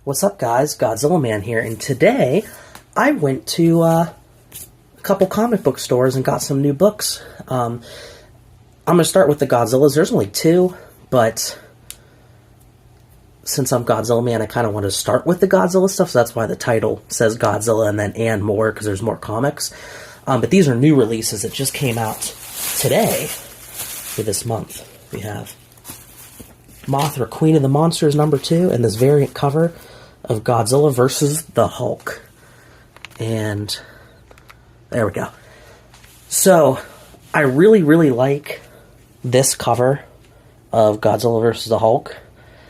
What's up, guys? Godzilla Man here, and today I went to a couple comic book stores and got some new books. I'm going to start with the Godzillas. There's only two, but since I'm Godzilla Man, I kind of want to start with the Godzilla stuff, so that's why the title says Godzilla and then and more, because there's more comics. But these are new releases that just came out today for this month. We have Mothra, Queen of the Monsters #2, and this variant cover of Godzilla versus the Hulk. And there we go. So, I really, really like this cover of Godzilla versus the Hulk.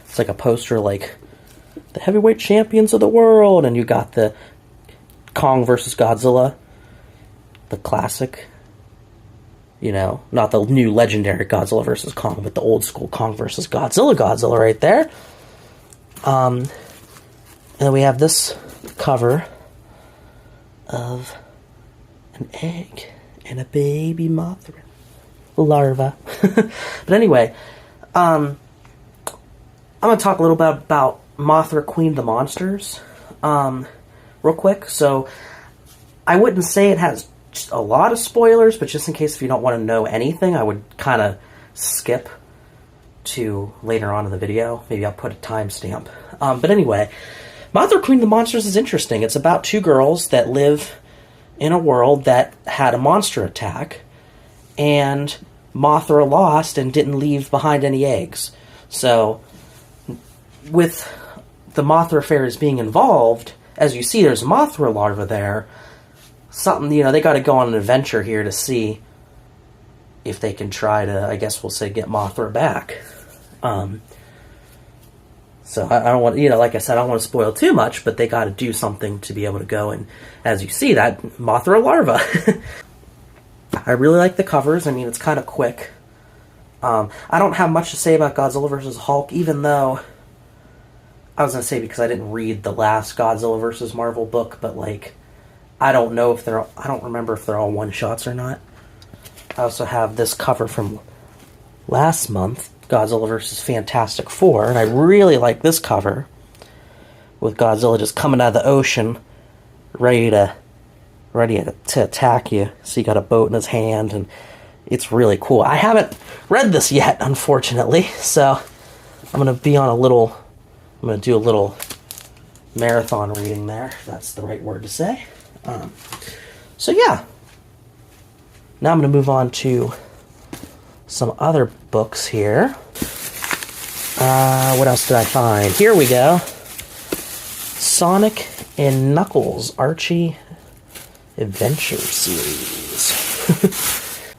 It's like a poster like the heavyweight champions of the world, and you got the Kong versus Godzilla, the classic, you know, not the new legendary Godzilla versus Kong, but the old school Kong versus Godzilla right there. And we have this cover of an egg and a baby Mothra larva. But anyway, I'm going to talk a little bit about Mothra, Queen of the Monsters, real quick. So, I wouldn't say it has a lot of spoilers, but just in case if you don't want to know anything, I would kind of skip to later on in the video. Maybe I'll put a timestamp. But anyway, Mothra, Queen of the Monsters is interesting. It's about two girls that live in a world that had a monster attack, and Mothra lost and didn't leave behind any eggs. So, with the Mothra fairies being involved, as you see, there's a Mothra larva there. Something, you know, they got to go on an adventure here to see if they can try to, I guess we'll say, get Mothra back. So I don't want, you know, like I said, I don't want to spoil too much, but they got to do something to be able to go, and as you see, that Mothra larva. I really like the covers. I mean, it's kind of quick. I don't have much to say about Godzilla vs. Hulk, even though I was going to say, because I didn't read the last Godzilla vs. Marvel book, but like, I don't know if they're, I don't remember if they're all one-shots or not. I also have this cover from last month, Godzilla vs. Fantastic Four, and I really like this cover, with Godzilla just coming out of the ocean, ready to attack you. So you got a boat in his hand, and it's really cool. I haven't read this yet, unfortunately, so I'm going to do a little marathon reading there, if that's the right word to say. So yeah, now I'm going to move on to some other books here. What else did I find? Here we go. Sonic and Knuckles Archie Adventure Series.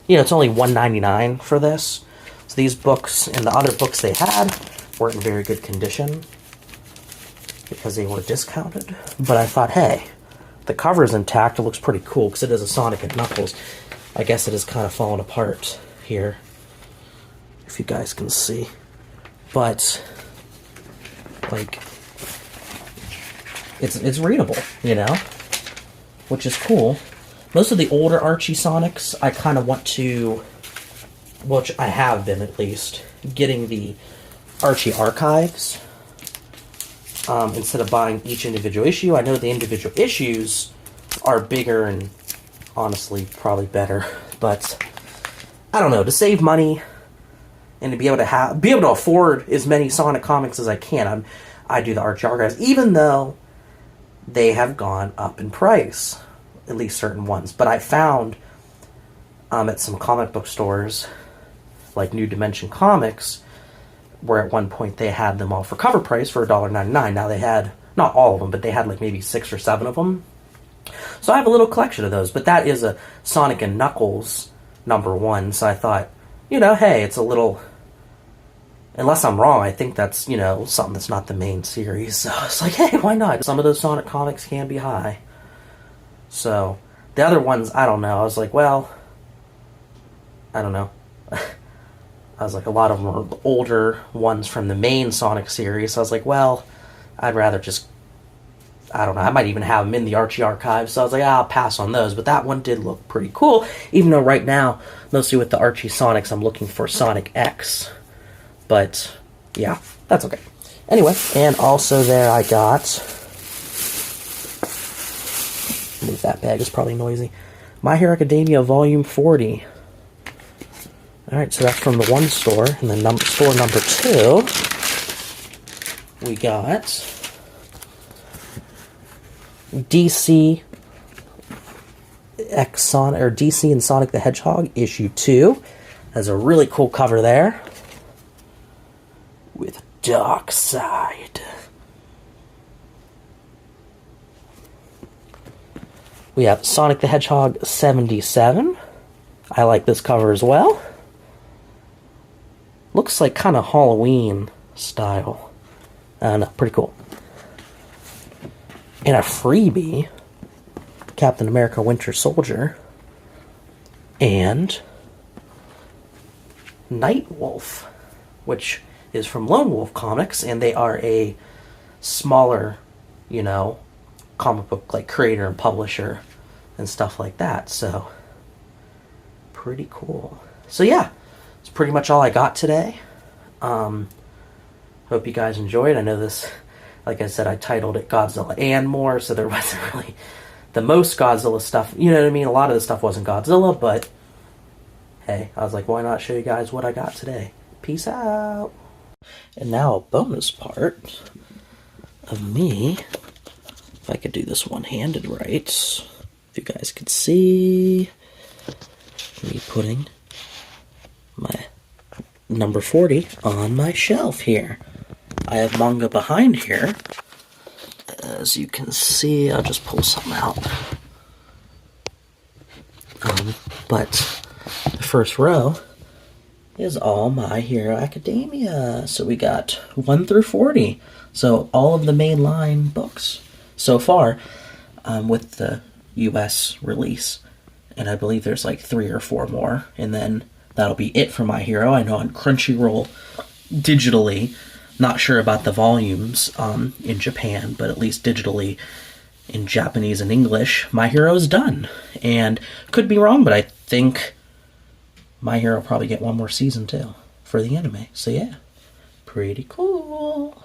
You know, it's only $1.99 for this. So these books and the other books they had weren't in very good condition because they were discounted. But I thought, hey, the cover is intact. It looks pretty cool because it is a Sonic and Knuckles. I guess it is kind of falling apart here, if you guys can see. But like, it's readable, you know, which is cool. Most of the older Archie Sonics, I kind of want to, which I have been at least, getting the Archie archives. Instead of buying each individual issue. I know the individual issues are bigger and honestly probably better, but I don't know, to save money and to be able to afford as many Sonic comics as I can, I do the Archie archives, even though they have gone up in price, at least certain ones. But I found at some comic book stores like New Dimension Comics, where at one point they had them all for cover price for $1.99. Now they had, not all of them, but they had like maybe 6 or 7 of them. So I have a little collection of those, but that is a Sonic and Knuckles #1, so I thought, you know, hey, it's a little, unless I'm wrong, I think that's, you know, something that's not the main series, so it's like, hey, why not? Some of those Sonic comics can be high. So, the other ones, I don't know, I was like, well, I don't know. I was like, a lot of them are the older ones from the main Sonic series. So I was like, well, I'd rather just, I don't know, I might even have them in the Archie archives. So I was like, I'll pass on those. But that one did look pretty cool, even though right now, mostly with the Archie Sonics, I'm looking for Sonic X. But, yeah, that's okay. Anyway, and also there I got... Move that bag, is probably noisy. My Hero Academia Volume 40. Alright, so that's from the one store. And then store number 2, we got DC DC and Sonic the Hedgehog issue 2. Has a really cool cover there with Dark Side. We have Sonic the Hedgehog 77. I like this cover as well. Looks like kind of Halloween style. I don't know, pretty cool. And a freebie, Captain America Winter Soldier. And Nightwolf, which is from Lone Wolf Comics, and they are a smaller, you know, comic book like creator and publisher and stuff like that. So pretty cool. So yeah, it's pretty much all I got today. Hope you guys enjoyed. I know this, like I said, I titled it Godzilla and More, so there wasn't really the most Godzilla stuff. You know what I mean? A lot of the stuff wasn't Godzilla, but hey, I was like, why not show you guys what I got today? Peace out. And now a bonus part of me, if I could do this one-handed right, if you guys could see me putting my number 40 on my shelf here. I have manga behind here. As you can see, I'll just pull some out. But the first row is all My Hero Academia. So we got 1 through 40. So all of the mainline books so far, with the US release. And I believe there's like 3 or 4 more. And then that'll be it for My Hero. I know on Crunchyroll digitally, not sure about the volumes in Japan, but at least digitally in Japanese and English, My Hero is done. And could be wrong, but I think My Hero will probably get one more season too for the anime. So yeah, pretty cool.